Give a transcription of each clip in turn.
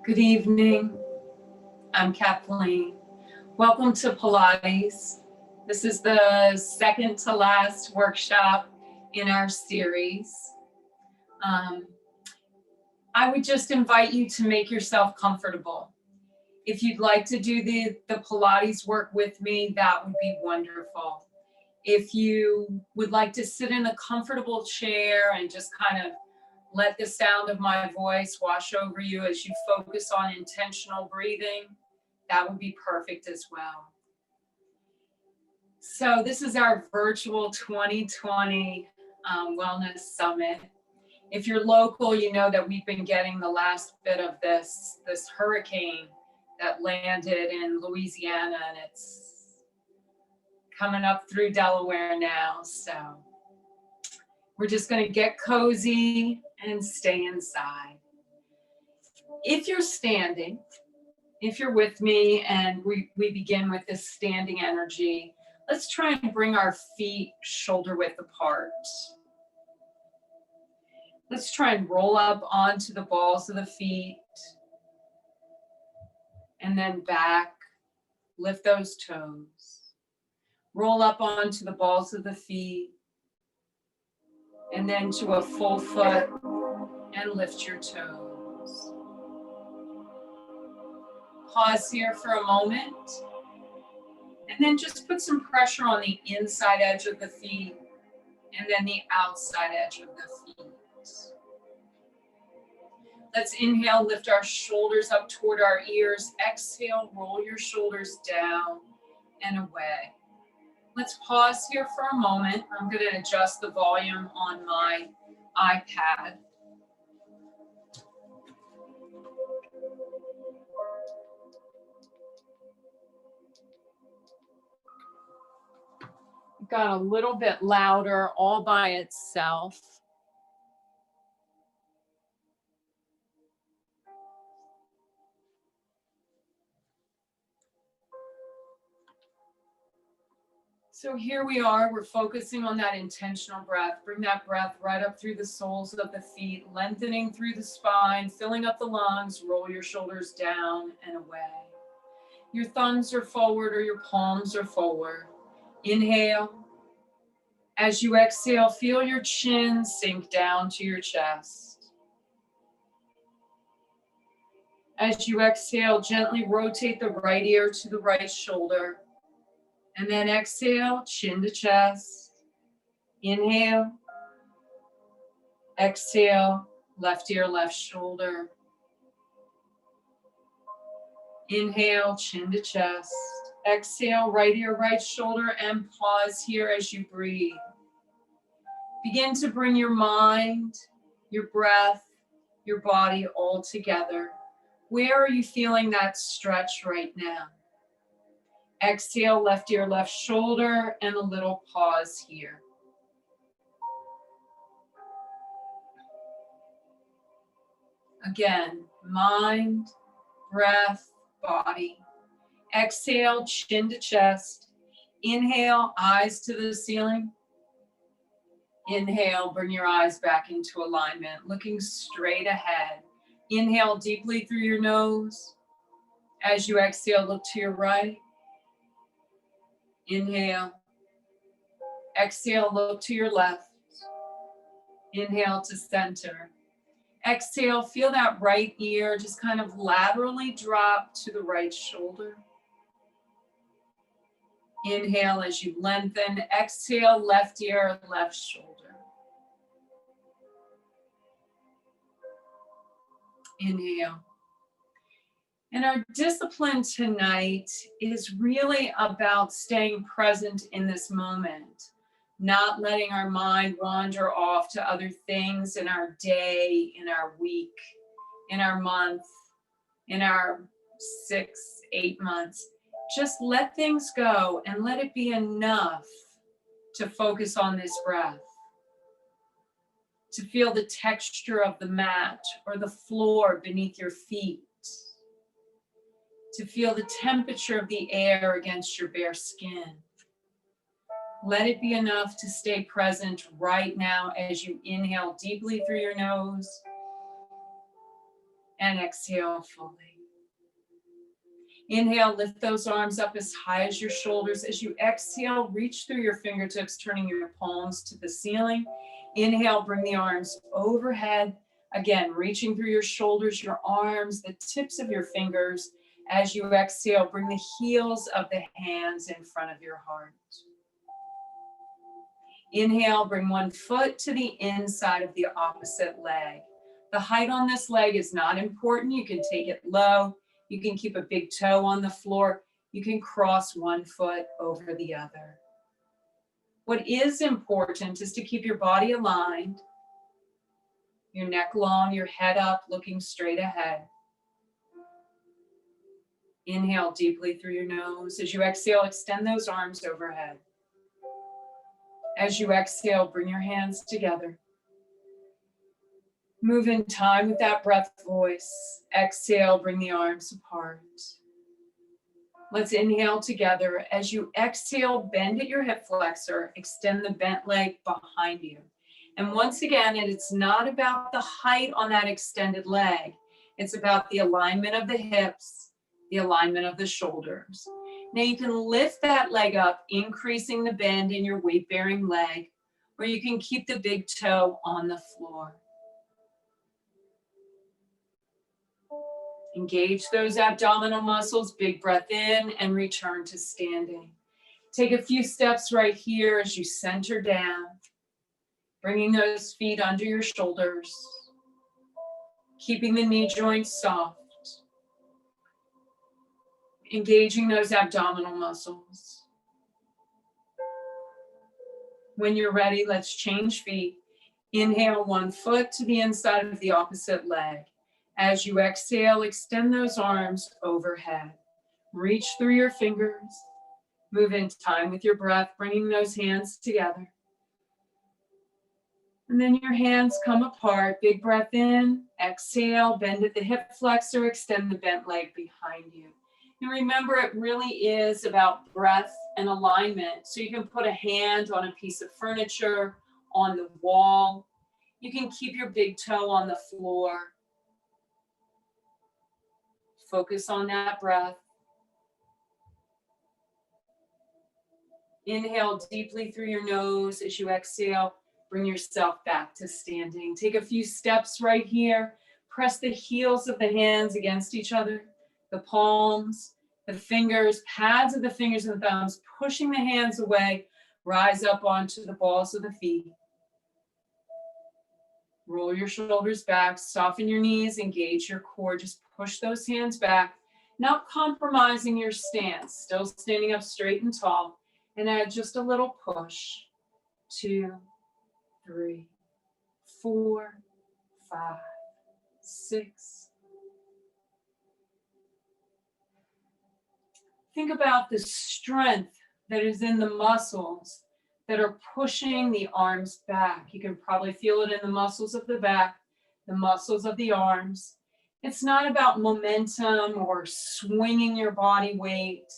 Good evening. I'm Kathleen. Welcome to Pilates. This is the second to last workshop in our series. I would just invite you to make yourself comfortable. If you'd like to do the Pilates work with me, that would be wonderful. If you would like to sit in a comfortable chair and just kind of let the sound of my voice wash over you as you focus on intentional breathing, that would be perfect as well. So this is our virtual 2020 Wellness Summit. If you're local, you know that we've been getting the last bit of this hurricane that landed in Louisiana, and it's coming up through Delaware now. So we're just going to get cozy and stay inside. If you're standing, if you're with me and we begin with this standing energy, let's try and bring our feet shoulder width apart. Let's try and roll up onto the balls of the feet and then back, lift those toes. Roll up onto the balls of the feet and then to a full foot and lift your toes. Pause here for a moment and then just put some pressure on the inside edge of the feet and then the outside edge of the feet. Let's inhale, lift our shoulders up toward our ears. Exhale, roll your shoulders down and away. Let's pause here for a moment. I'm going to adjust the volume on my iPad. Got a little bit louder all by itself. So here we are, we're focusing on that intentional breath. Bring that breath right up through the soles of the feet, lengthening through the spine, filling up the lungs, roll your shoulders down and away. Your thumbs are forward or your palms are forward. Inhale. As you exhale, feel your chin sink down to your chest. As you exhale, gently rotate the right ear to the right shoulder. And then exhale, chin to chest. Inhale. Exhale, left ear, left shoulder. Inhale, chin to chest. Exhale, right ear, right shoulder, and pause here as you breathe. Begin to bring your mind, your breath, your body all together. Where are you feeling that stretch right now? Exhale, left ear, left shoulder, and a little pause here. Again, mind, breath, body. Exhale, chin to chest. Inhale, eyes to the ceiling. Inhale, bring your eyes back into alignment, looking straight ahead. Inhale deeply through your nose. As you exhale, look to your right. Inhale. Exhale, look to your left. Inhale to center. Exhale, feel that right ear just kind of laterally drop to the right shoulder. Inhale as you lengthen. Exhale, left ear, left shoulder. Inhale. And our discipline tonight is really about staying present in this moment, not letting our mind wander off to other things in our day, in our week, in our month, in our 6, 8 months. Just let things go and let it be enough to focus on this breath, to feel the texture of the mat or the floor beneath your feet, to feel the temperature of the air against your bare skin. Let it be enough to stay present right now as you inhale deeply through your nose and exhale fully. Inhale, lift those arms up as high as your shoulders. As you exhale, reach through your fingertips, turning your palms to the ceiling. Inhale, bring the arms overhead. Again, reaching through your shoulders, your arms, the tips of your fingers. As you exhale, bring the heels of the hands in front of your heart. Inhale, bring one foot to the inside of the opposite leg. The height on this leg is not important. You can take it low. You can keep a big toe on the floor. You can cross one foot over the other. What is important is to keep your body aligned, your neck long, your head up, looking straight ahead. Inhale deeply through your nose. As you exhale, extend those arms overhead. As you exhale, bring your hands together. Move in time with that breath voice. Exhale, bring the arms apart. Let's inhale together. As you exhale, bend at your hip flexor, extend the bent leg behind you. And once again, it's not about the height on that extended leg. It's about the alignment of the hips, the alignment of the shoulders. Now you can lift that leg up, increasing the bend in your weight-bearing leg, or you can keep the big toe on the floor. Engage those abdominal muscles, big breath in and return to standing. Take a few steps right here as you center down, bringing those feet under your shoulders, keeping the knee joints soft, engaging those abdominal muscles. When you're ready, let's change feet. Inhale one foot to the inside of the opposite leg. As you exhale, extend those arms overhead. Reach through your fingers. Move in time with your breath, bringing those hands together. And then your hands come apart. Big breath in, exhale, bend at the hip flexor, extend the bent leg behind you. And remember, it really is about breath and alignment. So you can put a hand on a piece of furniture, on the wall. You can keep your big toe on the floor. Focus on that breath. Inhale deeply through your nose. As you exhale, bring yourself back to standing. Take a few steps right here. Press the heels of the hands against each other, the palms. The fingers, pads of the fingers and thumbs, pushing the hands away, rise up onto the balls of the feet. Roll your shoulders back, soften your knees, engage your core, just push those hands back, not compromising your stance, still standing up straight and tall, and add just a little push. 2, 3, 4, 5, 6. Think about the strength that is in the muscles that are pushing the arms back. You can probably feel it in the muscles of the back, the muscles of the arms. It's not about momentum or swinging your body weight.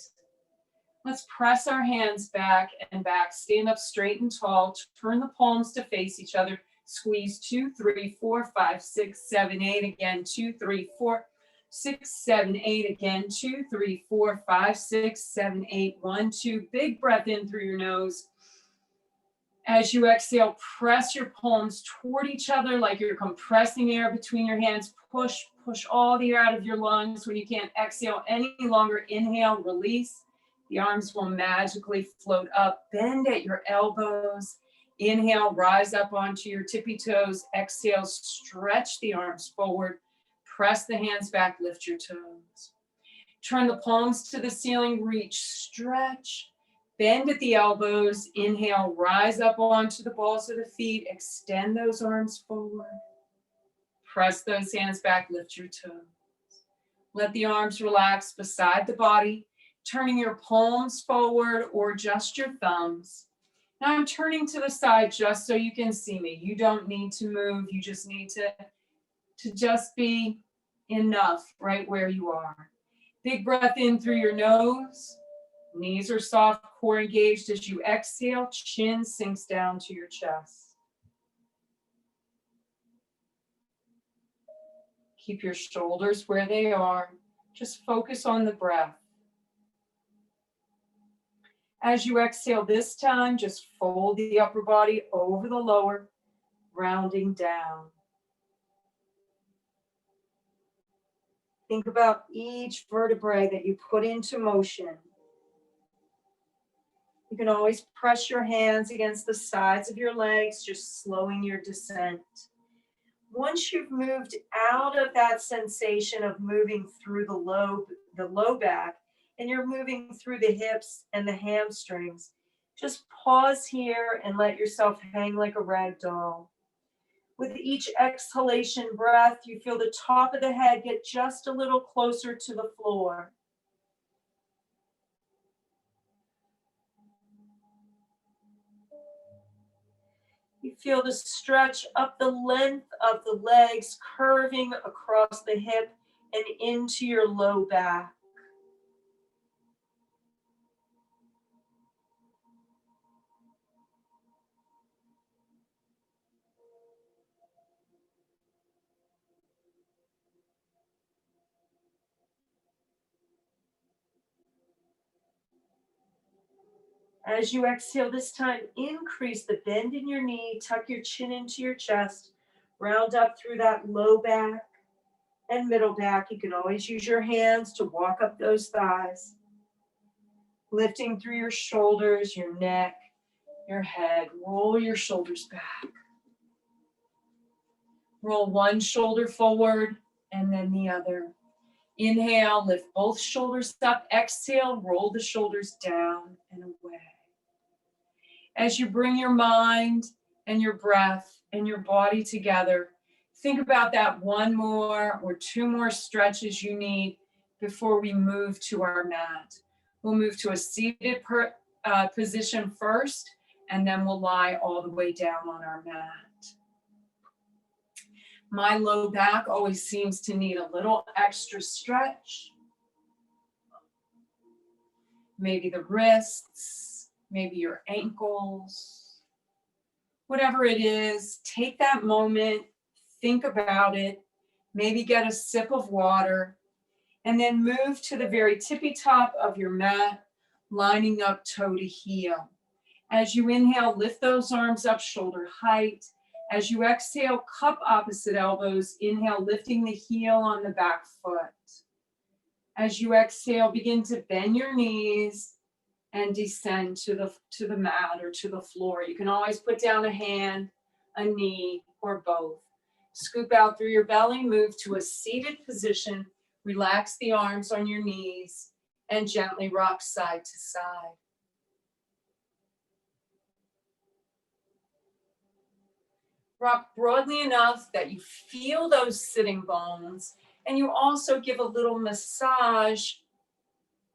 Let's press our hands back and back, stand up straight and tall, turn the palms to face each other, squeeze 2, 3, 4, 5, 6, 7, 8, again, 2, 3, 4, 6, 7, 8, again, 2, 3, 4, 5, 6, 7, 8, 1, 2, big breath in through your nose. As you exhale, press your palms toward each other like you're compressing air between your hands. Push all the air out of your lungs. When you can't exhale any longer, inhale, release. The arms will magically float up. Bend at your elbows. Inhale, rise up onto your tippy toes. Exhale, stretch the arms forward. Press the hands back, lift your toes. Turn the palms to the ceiling, reach, stretch. Bend at the elbows, inhale, rise up onto the balls of the feet, extend those arms forward. Press those hands back, lift your toes. Let the arms relax beside the body, turning your palms forward or just your thumbs. Now I'm turning to the side just so you can see me. You don't need to move, you just need to just be enough right where you are. Big breath in through your nose. Knees are soft, core engaged. As you exhale, chin sinks down to your chest. Keep your shoulders where they are. Just focus on the breath. As you exhale this time, just fold the upper body over the lower, rounding down. Think about each vertebrae that you put into motion. You can always press your hands against the sides of your legs, just slowing your descent. Once you've moved out of that sensation of moving through the low back, and you're moving through the hips and the hamstrings, just pause here and let yourself hang like a rag doll. With each exhalation breath, you feel the top of the head get just a little closer to the floor. You feel the stretch up the length of the legs, curving across the hip and into your low back. As you exhale this time, increase the bend in your knee, tuck your chin into your chest, round up through that low back and middle back. You can always use your hands to walk up those thighs. Lifting through your shoulders, your neck, your head. Roll your shoulders back. Roll one shoulder forward and then the other. Inhale, lift both shoulders up. Exhale, roll the shoulders down and away. As you bring your mind and your breath and your body together, think about that one more or two more stretches you need before we move to our mat. We'll move to a seated position first, and then we'll lie all the way down on our mat. My low back always seems to need a little extra stretch. Maybe the wrists, maybe your ankles, whatever it is, take that moment, think about it, maybe get a sip of water, and then move to the very tippy top of your mat, lining up toe to heel. As you inhale, lift those arms up shoulder height. As you exhale, cup opposite elbows. Inhale, lifting the heel on the back foot. As you exhale, begin to bend your knees and descend to the mat or to the floor. You can always put down a hand, a knee, or both. Scoop out through your belly, move to a seated position, relax the arms on your knees, and gently rock side to side. Rock broadly enough that you feel those sitting bones, and you also give a little massage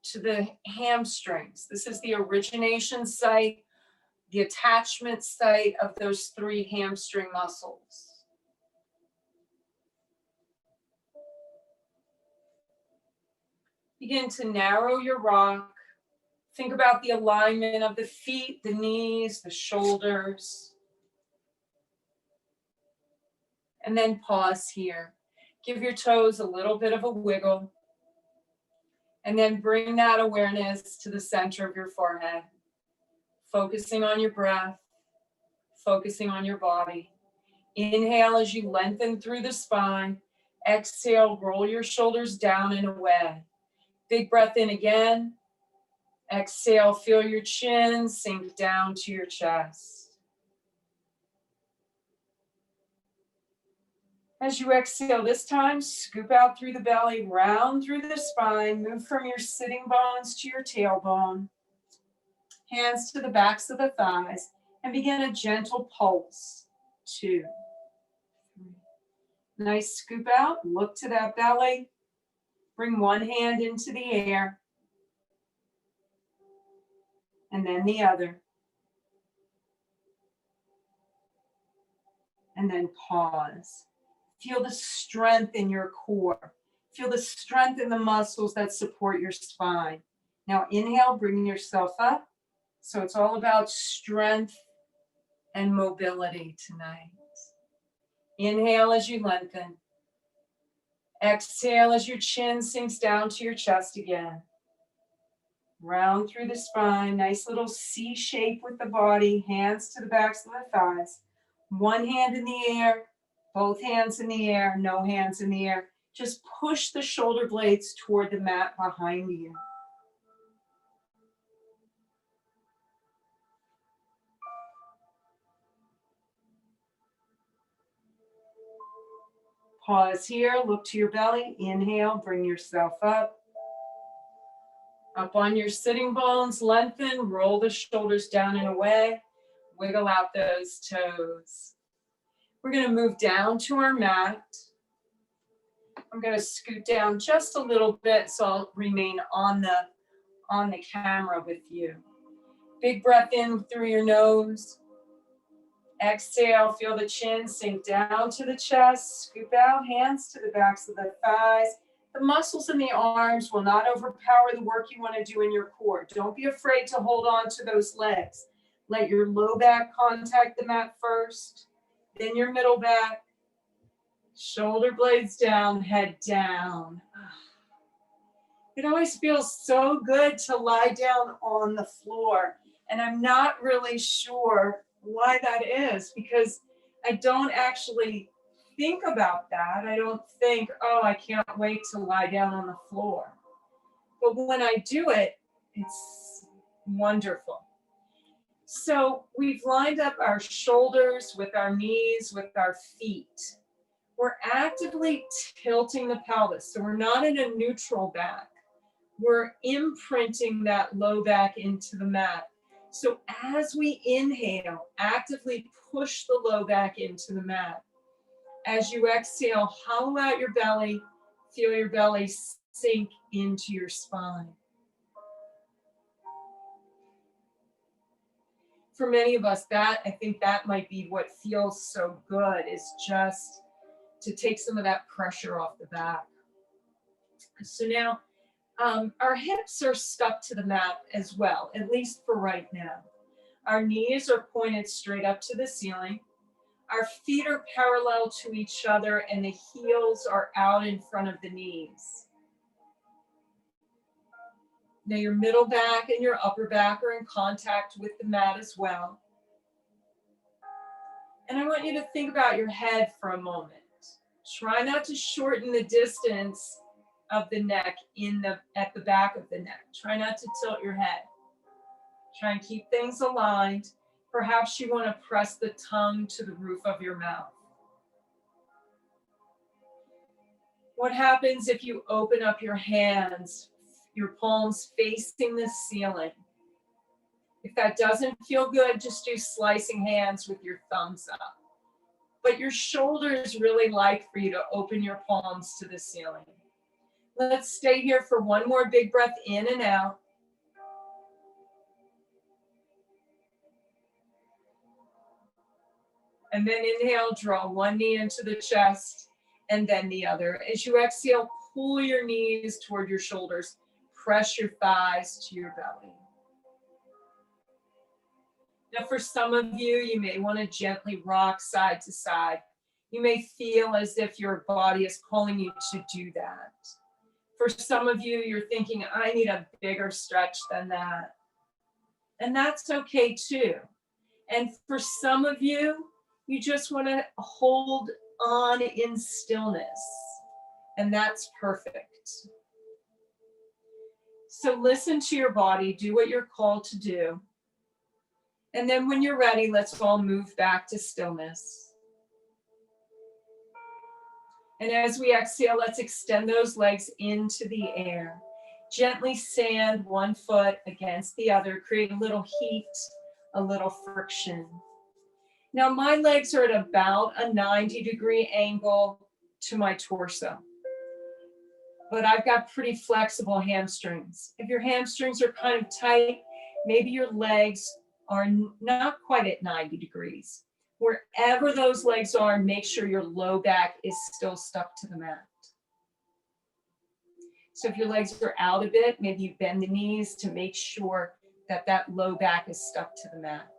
to the hamstrings. This is the origination site, the attachment site of those 3 hamstring muscles. Begin to narrow your rock. Think about the alignment of the feet, the knees, the shoulders. And then pause here. Give your toes a little bit of a wiggle. And then bring that awareness to the center of your forehead. Focusing on your breath, focusing on your body. Inhale as you lengthen through the spine. Exhale, roll your shoulders down and away. Big breath in again. Exhale, feel your chin sink down to your chest. As you exhale this time, scoop out through the belly, round through the spine, move from your sitting bones to your tailbone. Hands to the backs of the thighs, and begin a gentle pulse. 2, 3. Nice scoop out, look to that belly. Bring one hand into the air, and then the other. And then pause. Feel the strength in your core. Feel the strength in the muscles that support your spine. Now inhale, bring yourself up. So it's all about strength and mobility tonight. Inhale as you lengthen. Exhale as your chin sinks down to your chest again. Round through the spine, nice little C shape with the body, hands to the backs of the thighs. One hand in the air, both hands in the air, no hands in the air. Just push the shoulder blades toward the mat behind you. Pause here, look to your belly, inhale, bring yourself up. Up on your sitting bones, lengthen, roll the shoulders down and away, wiggle out those toes. We're gonna move down to our mat. I'm gonna scoot down just a little bit so I'll remain on the camera with you. Big breath in through your nose. Exhale, feel the chin sink down to the chest, scoop out, hands to the backs of the thighs. The muscles in the arms will not overpower the work you want to do in your core. Don't be afraid to hold on to those legs. Let your low back contact the mat first, then your middle back, shoulder blades down, head down. It always feels so good to lie down on the floor. And I'm not really sure why that is, because I don't actually think about that. I don't think, oh, I can't wait to lie down on the floor. But when I do it, it's wonderful. So we've lined up our shoulders with our knees, with our feet. We're actively tilting the pelvis. So we're not in a neutral back. We're imprinting that low back into the mat. So as we inhale, actively push the low back into the mat. As you exhale, hollow out your belly, feel your belly sink into your spine. For many of us, I think that might be what feels so good, is just to take some of that pressure off the back. So now, our hips are stuck to the mat as well, at least for right now. Our knees are pointed straight up to the ceiling. Our feet are parallel to each other and the heels are out in front of the knees. Now your middle back and your upper back are in contact with the mat as well. And I want you to think about your head for a moment. Try not to shorten the distance of the neck at the back of the neck. Try not to tilt your head. Try and keep things aligned. Perhaps you want to press the tongue to the roof of your mouth. What happens if you open up your hands, your palms facing the ceiling? If that doesn't feel good, just do slicing hands with your thumbs up. But your shoulders really like for you to open your palms to the ceiling. Let's stay here for one more big breath in and out. And then inhale, draw one knee into the chest and then the other. As you exhale, pull your knees toward your shoulders. Press your thighs to your belly. Now for some of you, you may want to gently rock side to side. You may feel as if your body is calling you to do that. For some of you, you're thinking, I need a bigger stretch than that. And that's okay too. And for some of you, you just want to hold on in stillness. And that's perfect. So listen to your body, do what you're called to do. And then when you're ready, let's all move back to stillness. And as we exhale, let's extend those legs into the air. Gently sand one foot against the other, create a little heat, a little friction. Now my legs are at about a 90-degree angle to my torso. But I've got pretty flexible hamstrings. If your hamstrings are kind of tight, maybe your legs are not quite at 90 degrees. Wherever those legs are, make sure your low back is still stuck to the mat. So if your legs are out a bit, maybe you bend the knees to make sure that that low back is stuck to the mat.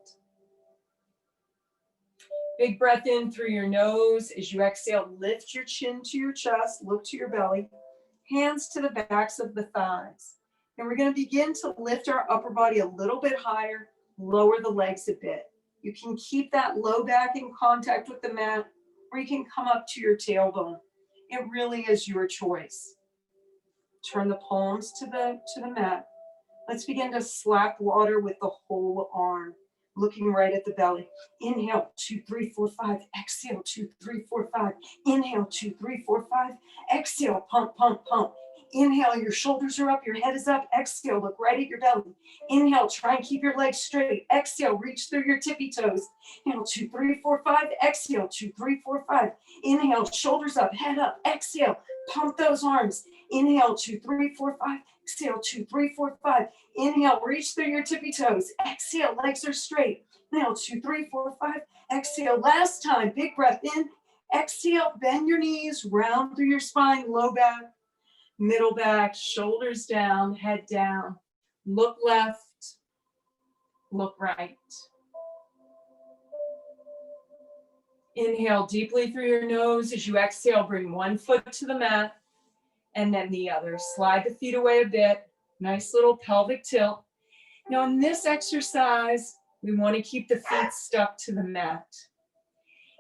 Big breath in through your nose. As you exhale, lift your chin to your chest, look to your belly, hands to the backs of the thighs. And we're going to begin to lift our upper body a little bit higher, lower the legs a bit. You can keep that low back in contact with the mat, or you can come up to your tailbone. It really is your choice. Turn the palms to the mat. Let's begin to slap water with the whole arm, looking right at the belly. Inhale, 2, 3, 4, 5. Exhale, 2, 3, 4, 5. Inhale, 2, 3, 4, 5. Exhale, pump, pump, pump. Inhale, your shoulders are up, your head is up. Exhale, look right at your belly. Inhale, try and keep your legs straight. Exhale, reach through your tippy toes. Inhale, 2, 3, 4, 5. Exhale, 2, 3, 4, 5. Inhale, shoulders up, head up. Exhale, pump those arms. Inhale, 2, 3, 4, 5. Exhale, 2, 3, 4, 5. Inhale, reach through your tippy toes. Exhale, legs are straight. Inhale, 2, 3, 4, 5. Exhale, last time, big breath in. Exhale, bend your knees, round through your spine, low back, middle back, shoulders down, head down. Look left, look right. Inhale deeply through your nose. As you exhale, bring one foot to the mat and then the other. Slide the feet away a bit. Nice little pelvic tilt. Now in this exercise, we want to keep the feet stuck to the mat.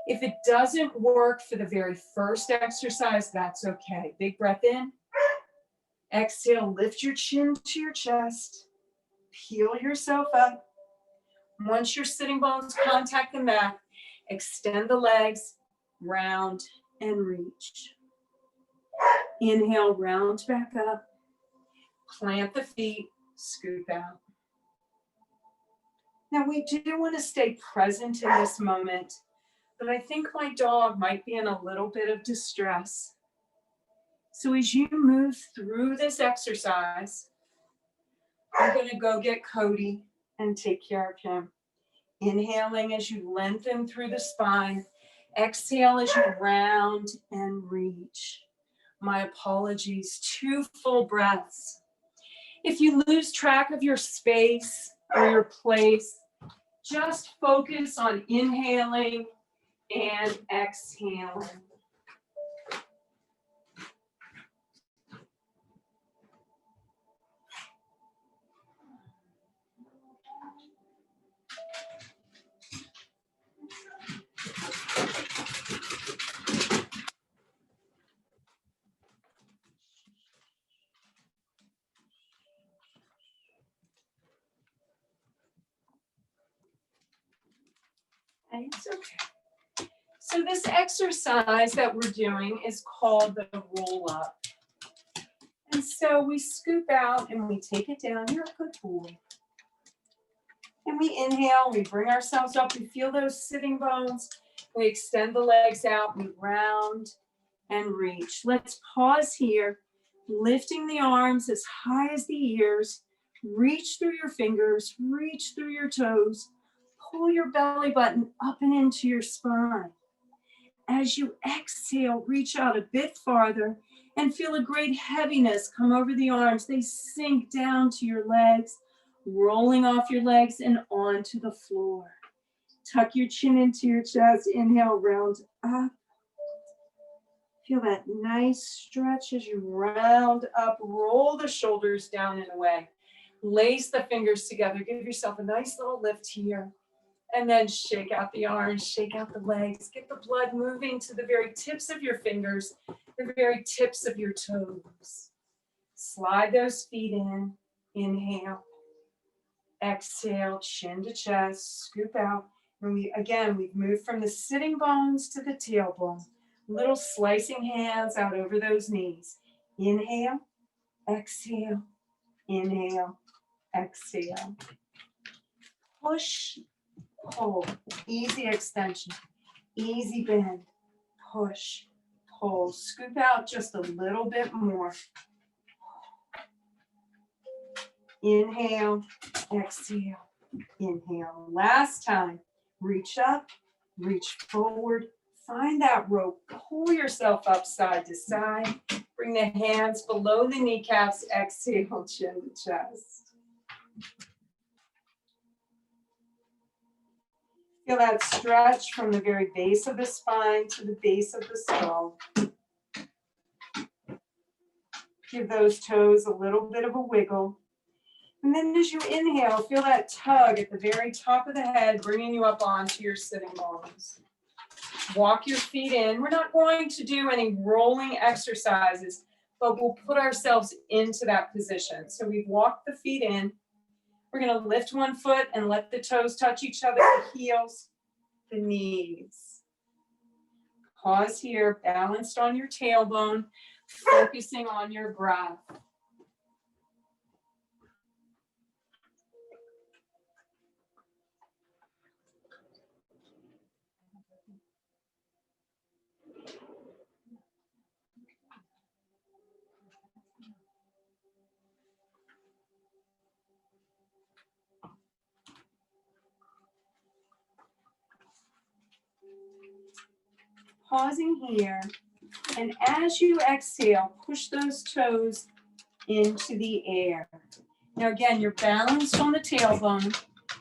If it doesn't work for the very first exercise, that's okay. Big breath in. Exhale, lift your chin to your chest. Peel yourself up. Once your sitting bones contact the mat, extend the legs, round and reach. Inhale, round back up. Plant the feet, scoop out. Now we do want to stay present in this moment, but I think my dog might be in a little bit of distress. So as you move through this exercise, I'm going to go get Cody and take care of him. Inhaling as you lengthen through the spine. Exhale as you round and reach. My apologies, 2 full breaths. If you lose track of your space or your place, just focus on inhaling and exhaling. And it's okay. So this exercise that we're doing is called the roll up. And so we scoop out and we take it down. You're a good boy. And we inhale, we bring ourselves up, we feel those sitting bones. We extend the legs out, we round and reach. Let's pause here, lifting the arms as high as the ears. Reach through your fingers, reach through your toes. Pull your belly button up and into your spine. As you exhale, reach out a bit farther and feel a great heaviness come over the arms. They sink down to your legs, rolling off your legs and onto the floor. Tuck your chin into your chest. Inhale, round up. Feel that nice stretch as you round up. Roll the shoulders down and away. Lace the fingers together. Give yourself a nice little lift here. And then shake out the arms, shake out the legs. Get the blood moving to the very tips of your fingers, the very tips of your toes. Slide those feet in. Inhale. Exhale, chin to chest, scoop out. And we've moved from the sitting bones to the tailbone. Little slicing hands out over those knees. Inhale, exhale, inhale, exhale. Push, pull, easy extension, easy bend, push, pull. Scoop out just a little bit more. Inhale, exhale, inhale. Last time, reach up, reach forward, find that rope, pull yourself up side to side. Bring the hands below the kneecaps, exhale, chin to chest. Feel that stretch from the very base of the spine to the base of the skull. Give those toes a little bit of a wiggle. And then as you inhale, feel that tug at the very top of the head, bringing you up onto your sitting bones. Walk your feet in. We're not going to do any rolling exercises, but we'll put ourselves into that position. So we've walked the feet in. We're going to lift one foot and let the toes touch each other, the heels, the knees. Pause here, balanced on your tailbone, focusing on your breath. Pausing here, and as you exhale, push those toes into the air. Now again, you're balanced on the tailbone.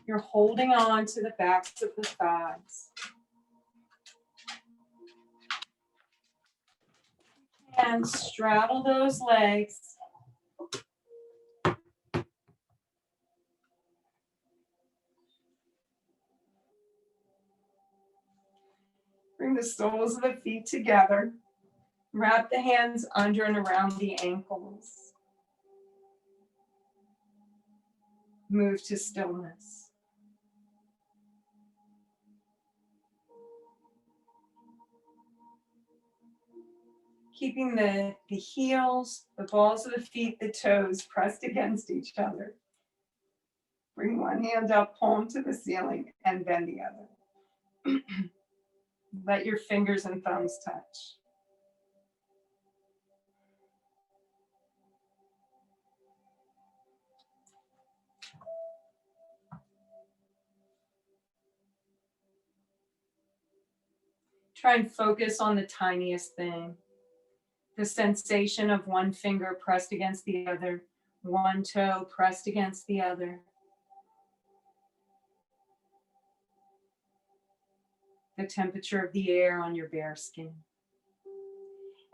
You're holding on to the backs of the thighs. And straddle those legs. Bring the soles of the feet together. Wrap the hands under and around the ankles. Move to stillness. Keeping the heels, the balls of the feet, the toes pressed against each other. Bring one hand up, palm to the ceiling, and bend the other. Let your fingers and thumbs touch. Try and focus on the tiniest thing. The sensation of one finger pressed against the other, one toe pressed against the other. The temperature of the air on your bare skin.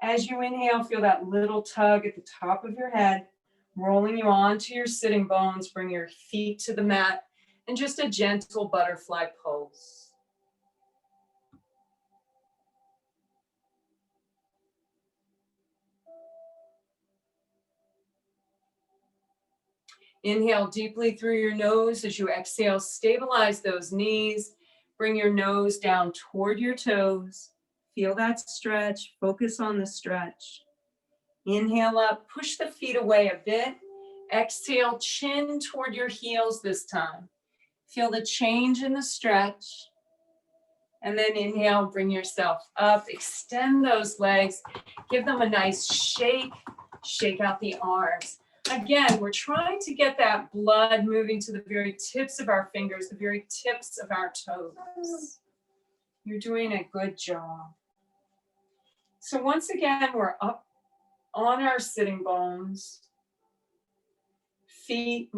As you inhale, feel that little tug at the top of your head, rolling you onto your sitting bones. Bring your feet to the mat and just a gentle butterfly pulse. Inhale deeply through your nose. As you exhale, stabilize those knees. Bring your nose down toward your toes. Feel that stretch. Focus on the stretch. Inhale up, push the feet away a bit. Exhale, chin toward your heels this time. Feel the change in the stretch. And then inhale, bring yourself up. Extend those legs. Give them a nice shake. Shake out the arms. Again, we're trying to get that blood moving to the very tips of our fingers, the very tips of our toes. You're doing a good job. So once again, we're up on our sitting bones. Feet,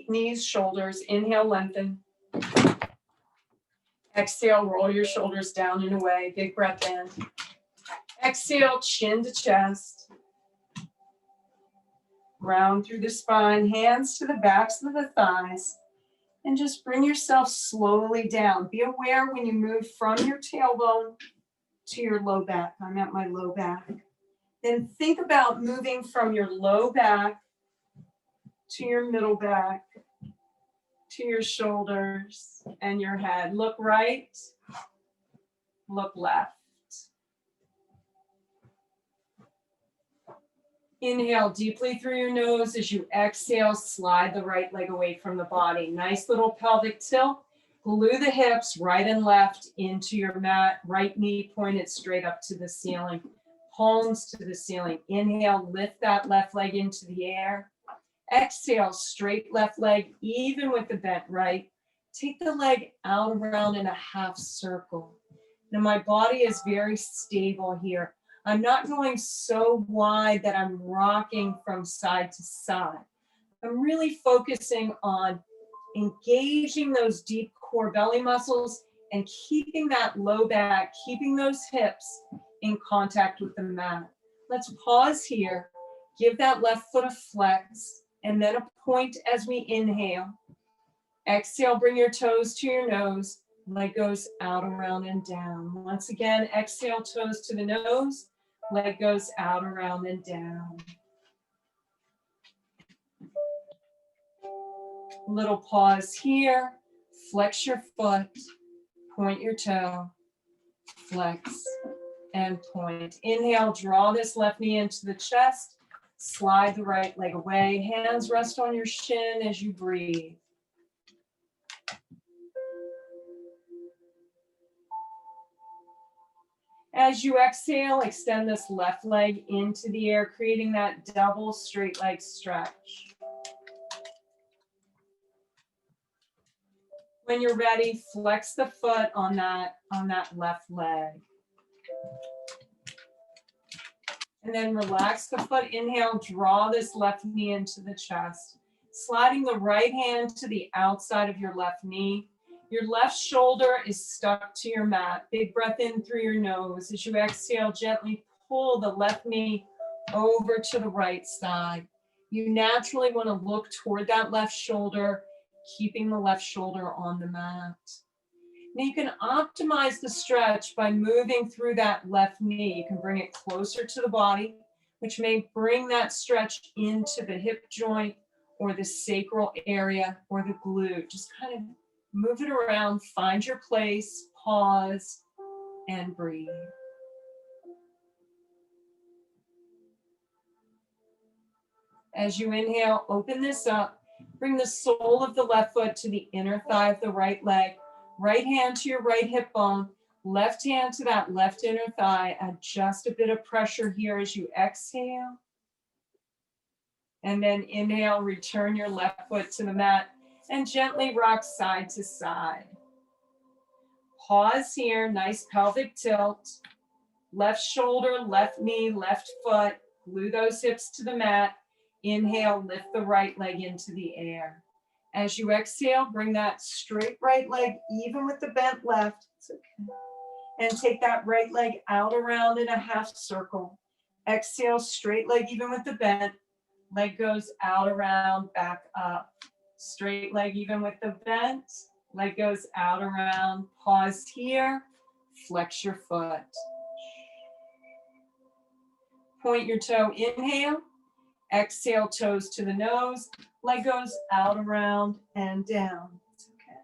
knees, shoulders. Inhale, lengthen. Exhale, roll your shoulders down and away. Big breath in. Exhale, chin to chest. Round through the spine, hands to the backs of the thighs. And just bring yourself slowly down. Be aware when you move from your tailbone to your low back. I'm at my low back. Then think about moving from your low back to your middle back, to your shoulders and your head. Look right, look left. Inhale deeply through your nose. As you exhale, slide the right leg away from the body. Nice little pelvic tilt. Glue the hips right and left into your mat. Right knee pointed straight up to the ceiling. Palms to the ceiling. Inhale, lift that left leg into the air. Exhale, straight left leg, even with the bent right. Take the leg out around in a half circle. Now my body is very stable here. I'm not going so wide that I'm rocking from side to side. I'm really focusing on engaging those deep core belly muscles and keeping that low back, keeping those hips in contact with the mat. Let's pause here. Give that left foot a flex and then a point as we inhale. Exhale, bring your toes to your nose. Leg goes out, around, and down. Once again, exhale, toes to the nose. Leg goes out, around, and down. Little pause here. Flex your foot. Point your toe. Flex and point. Inhale, draw this left knee into the chest. Slide the right leg away. Hands rest on your shin as you breathe. As you exhale, extend this left leg into the air, creating that double straight leg stretch. When you're ready, flex the foot on that left leg. And then relax the foot. Inhale, draw this left knee into the chest. Sliding the right hand to the outside of your left knee. Your left shoulder is stuck to your mat. Big breath in through your nose. As you exhale, gently pull the left knee over to the right side. You naturally want to look toward that left shoulder, keeping the left shoulder on the mat. Now you can optimize the stretch by moving through that left knee. You can bring it closer to the body, which may bring that stretch into the hip joint or the sacral area or the glute. Just kind of move it around, find your place, pause, and breathe. As you inhale, open this up. Bring the sole of the left foot to the inner thigh of the right leg. Right hand to your right hip bone. Left hand to that left inner thigh. Add just a bit of pressure here as you exhale. And then inhale, return your left foot to the mat and gently rock side to side. Pause here, nice pelvic tilt. Left shoulder, left knee, left foot. Glue those hips to the mat. Inhale, lift the right leg into the air. As you exhale, bring that straight right leg even with the bent left. It's okay. And take that right leg out around in a half circle. Exhale, straight leg even with the bent. Leg goes out around, back up. Straight leg even with the bent. Leg goes out around. Pause here. Flex your foot. Point your toe, inhale. Exhale, toes to the nose. Leg goes out around and down. It's okay.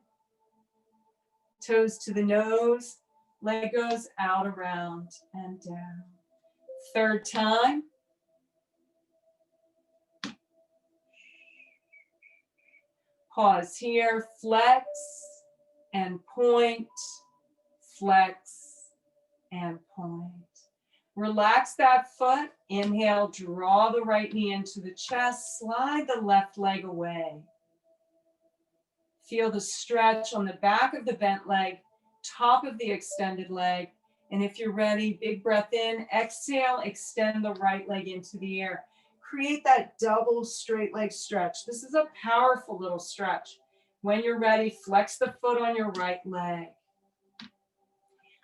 Toes to the nose, leg goes out, around, and down. Third time. Pause here, flex and point, flex and point. Relax that foot. Inhale, draw the right knee into the chest, slide the left leg away. Feel the stretch on the back of the bent leg, top of the extended leg. And if you're ready, big breath in, exhale, extend the right leg into the air. Create that double straight leg stretch. This is a powerful little stretch. When you're ready, flex the foot on your right leg.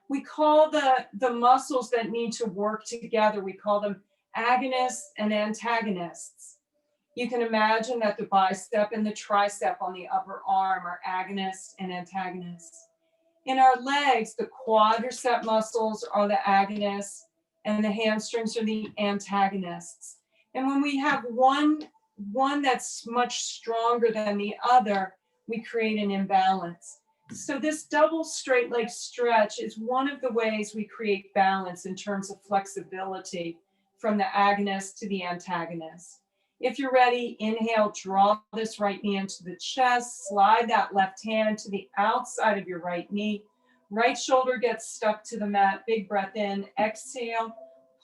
We call the muscles that need to work together, we call them agonists and antagonists. You can imagine that the bicep and the tricep on the upper arm are agonists and antagonists. In our legs, the quadricep muscles are the agonists and the hamstrings are the antagonists. And when we have one that's much stronger than the other, we create an imbalance. So this double straight leg stretch is one of the ways we create balance in terms of flexibility from the agonist to the antagonist. If you're ready, inhale, draw this right knee into the chest, slide that left hand to the outside of your right knee. Right shoulder gets stuck to the mat, big breath in, exhale,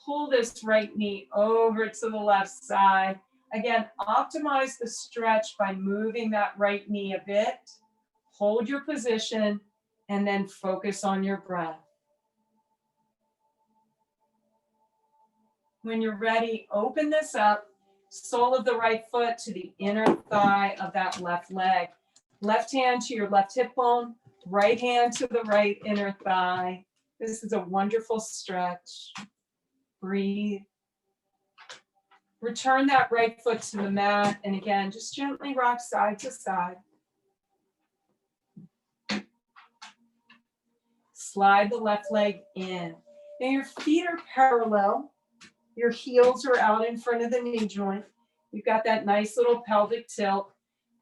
pull this right knee over to the left side. Again, optimize the stretch by moving that right knee a bit. Hold your position and then focus on your breath. When you're ready, open this up, sole of the right foot to the inner thigh of that left leg. Left hand to your left hip bone, right hand to the right inner thigh. This is a wonderful stretch. Breathe. Return that right foot to the mat, and again, just gently rock side to side. Slide the left leg in. Now your feet are parallel. Your heels are out in front of the knee joint. You've got that nice little pelvic tilt.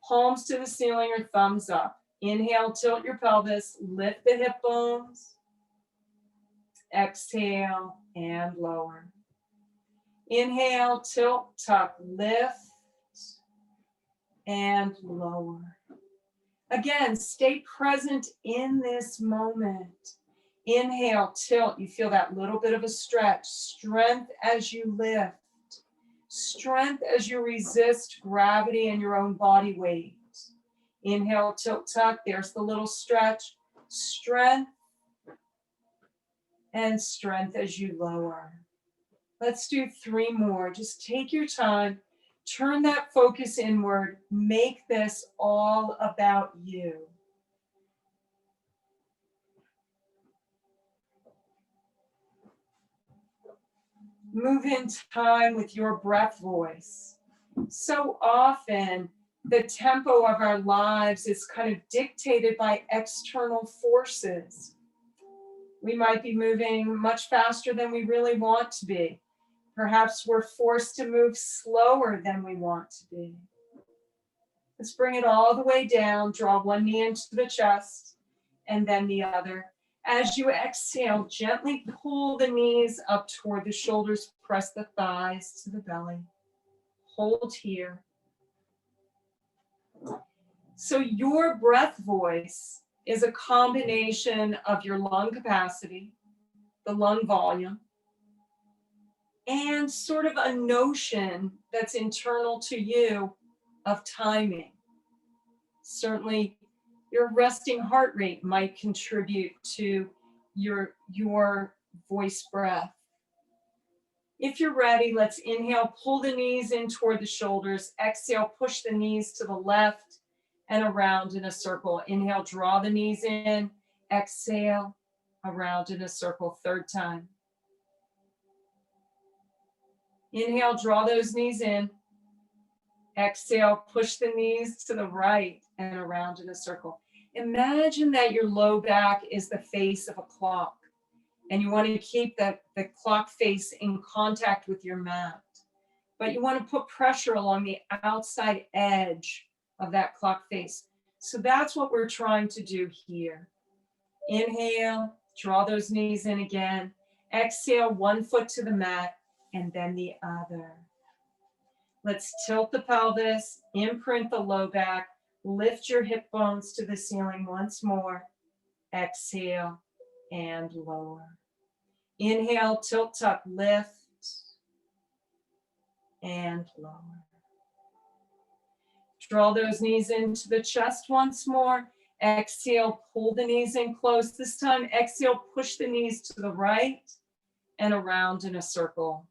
Palms to the ceiling or thumbs up. Inhale, tilt your pelvis, lift the hip bones. Exhale and lower. Inhale, tilt, tuck, lift, and lower. Again, stay present in this moment. Inhale, tilt. You feel that little bit of a stretch. Strength as you lift. Strength as you resist gravity and your own body weight. Inhale, tilt, tuck. There's the little stretch. Strength and strength as you lower. Let's do 3 more. Just take your time. Turn that focus inward. Make this all about you. Move in time with your breath voice. So often, the tempo of our lives is kind of dictated by external forces. We might be moving much faster than we really want to be. Perhaps we're forced to move slower than we want to be. Let's bring it all the way down. Draw one knee into the chest and then the other. As you exhale, gently pull the knees up toward the shoulders. Press the thighs to the belly. Hold here. So your breath voice is a combination of your lung capacity, the lung volume, and sort of a notion that's internal to you of timing. Certainly, your resting heart rate might contribute to your voice breath. If you're ready, let's inhale, pull the knees in toward the shoulders. Exhale, push the knees to the left and around in a circle. Inhale, draw the knees in. Exhale, around in a circle. 3rd time. Inhale, draw those knees in. Exhale, push the knees to the right and around in a circle. Imagine that your low back is the face of a clock, and you want to keep the clock face in contact with your mat. But you want to put pressure along the outside edge of that clock face. So that's what we're trying to do here. Inhale, draw those knees in again. Exhale, one foot to the mat and then the other. Let's tilt the pelvis, imprint the low back, lift your hip bones to the ceiling once more. Exhale and lower. Inhale, tilt, tuck, lift and lower. Draw those knees into the chest once more. Exhale, pull the knees in close. This time, exhale, push the knees to the right and around in a circle.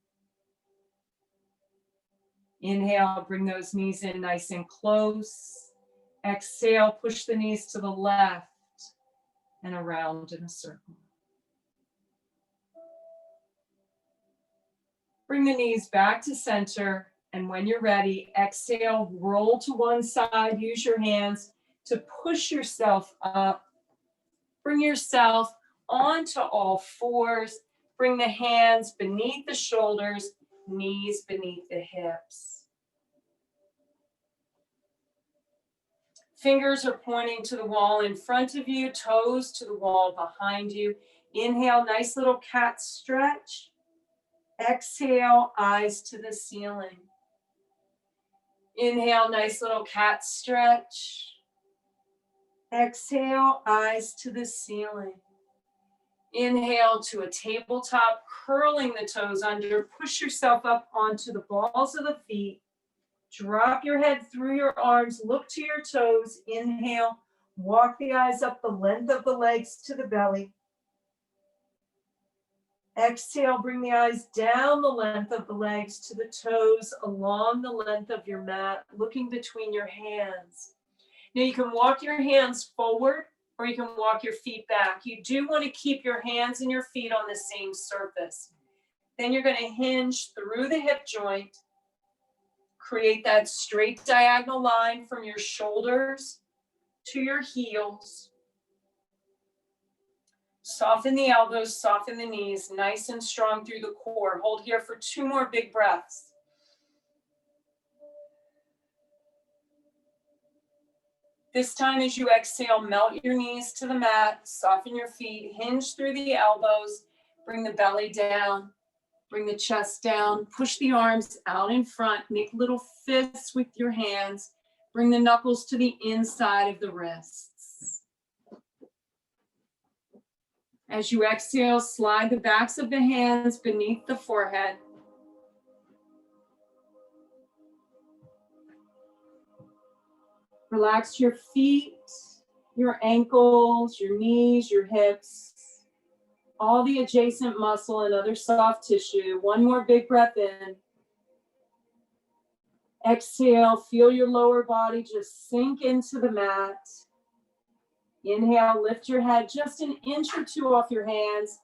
Inhale, bring those knees in nice and close. Exhale, push the knees to the left and around in a circle. Bring the knees back to center, and when you're ready, exhale, roll to one side, use your hands to push yourself up. Bring yourself onto all fours. Bring the hands beneath the shoulders, knees beneath the hips. Fingers are pointing to the wall in front of you, toes to the wall behind you. Inhale, nice little cat stretch. Exhale, eyes to the ceiling. Inhale, nice little cat stretch. Exhale, eyes to the ceiling. Inhale to a tabletop, curling the toes under. Push yourself up onto the balls of the feet. Drop your head through your arms, look to your toes. Inhale, walk the eyes up the length of the legs to the belly. Exhale, bring the eyes down the length of the legs to the toes, along the length of your mat, looking between your hands. Now you can walk your hands forward or you can walk your feet back. You do want to keep your hands and your feet on the same surface. Then you're going to hinge through the hip joint. Create that straight diagonal line from your shoulders to your heels. Soften the elbows, soften the knees, nice and strong through the core. Hold here for 2 more big breaths. This time as you exhale, melt your knees to the mat, soften your feet, hinge through the elbows, bring the belly down. Bring the chest down, push the arms out in front, make little fists with your hands. Bring the knuckles to the inside of the wrists. As you exhale, slide the backs of the hands beneath the forehead. Relax your feet, your ankles, your knees, your hips. All the adjacent muscle and other soft tissue. 1 more big breath in. Exhale, feel your lower body just sink into the mat. Inhale, lift your head just an inch or 2 off your hands.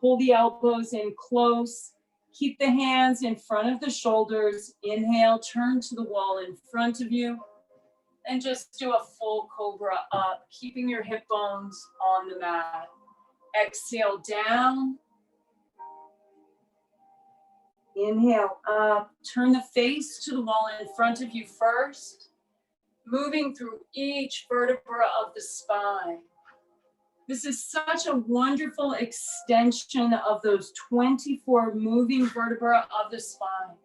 Pull the elbows in close. Keep the hands in front of the shoulders. Inhale, turn to the wall in front of you. And just do a full cobra up, keeping your hip bones on the mat. Exhale down. Inhale up. Turn the face to the wall in front of you first. Moving through each vertebra of the spine. This is such a wonderful extension of those 24 moving vertebrae of the spine.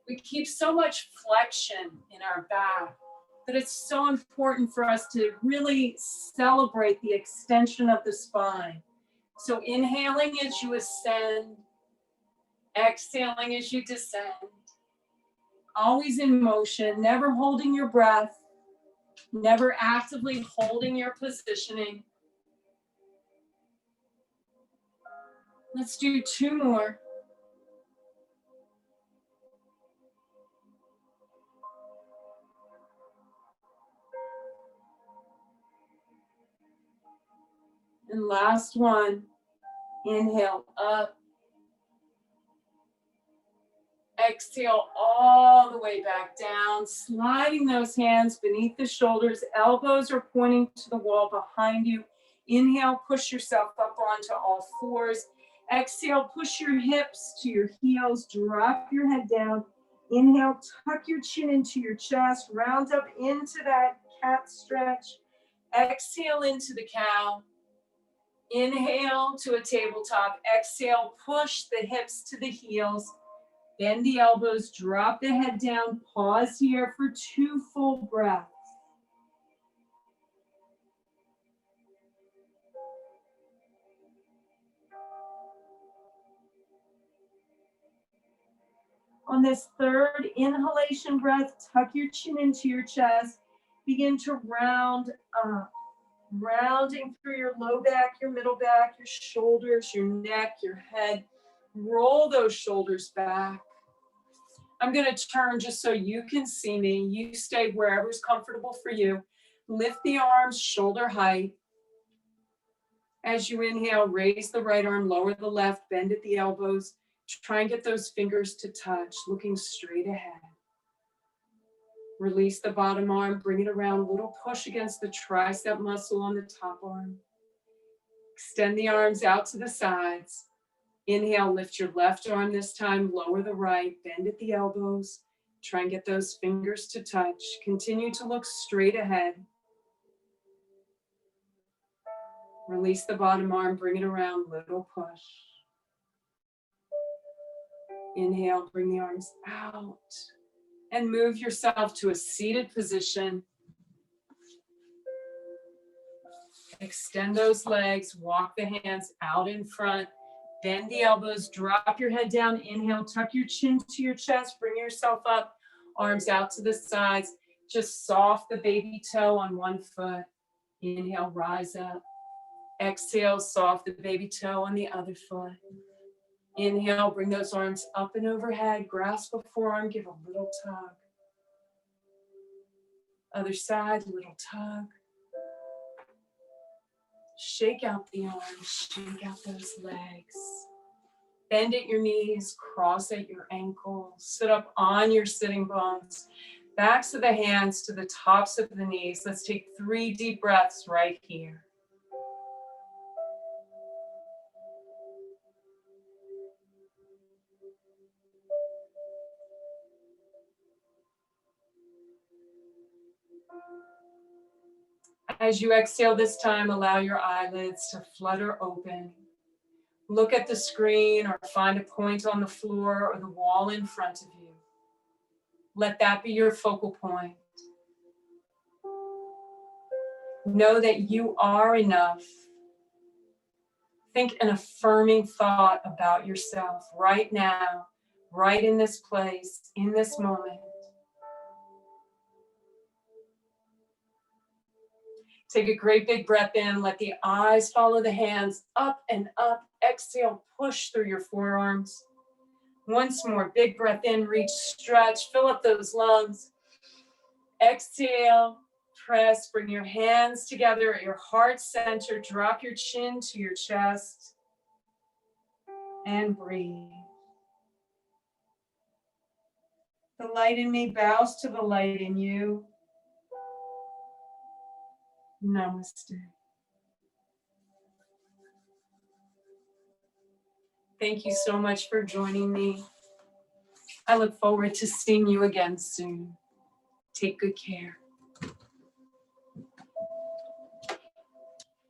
We keep so much flexion in our back. But it's so important for us to really celebrate the extension of the spine. So inhaling as you ascend, exhaling as you descend. Always in motion, never holding your breath, never actively holding your positioning. Let's do 2 more. And last one, inhale up. Exhale all the way back down, sliding those hands beneath the shoulders. Elbows are pointing to the wall behind you. Inhale, push yourself up onto all fours. Exhale, push your hips to your heels, drop your head down. Inhale, tuck your chin into your chest, round up into that cat stretch. Exhale into the cow. Inhale to a tabletop. Exhale, push the hips to the heels. Bend the elbows, drop the head down. Pause here for 2 full breaths. On this third inhalation breath, tuck your chin into your chest. Begin to round up. Rounding through your low back, your middle back, your shoulders, your neck, your head. Roll those shoulders back. I'm going to turn just so you can see me. You stay wherever's comfortable for you. Lift the arms shoulder height. As you inhale, raise the right arm, lower the left, bend at the elbows. Try and get those fingers to touch, looking straight ahead. Release the bottom arm, bring it around, little push against the tricep muscle on the top arm. Extend the arms out to the sides. Inhale, lift your left arm this time, lower the right, bend at the elbows. Try and get those fingers to touch. Continue to look straight ahead. Release the bottom arm, bring it around, little push. Inhale, bring the arms out. And move yourself to a seated position. Extend those legs, walk the hands out in front. Bend the elbows, drop your head down. Inhale, tuck your chin to your chest, bring yourself up. Arms out to the sides. Just soft the baby toe on one foot. Inhale, rise up. Exhale, soft the baby toe on the other foot. Inhale, bring those arms up and overhead. Grasp a forearm, give a little tug. Other side, little tug. Shake out the arms, shake out those legs. Bend at your knees, cross at your ankles. Sit up on your sitting bones. Backs of the hands to the tops of the knees. Let's take 3 deep breaths right here. As you exhale this time, allow your eyelids to flutter open. Look at the screen or find a point on the floor or the wall in front of you. Let that be your focal point. Know that you are enough. Think an affirming thought about yourself right now, right in this place, in this moment. Take a great big breath in. Let the eyes follow the hands up and up. Exhale, push through your forearms. Once more, big breath in, reach, stretch, fill up those lungs. Exhale, press, bring your hands together at your heart center. Drop your chin to your chest and breathe. The light in me bows to the light in you. Namaste. Thank you so much for joining me. I look forward to seeing you again soon. Take good care.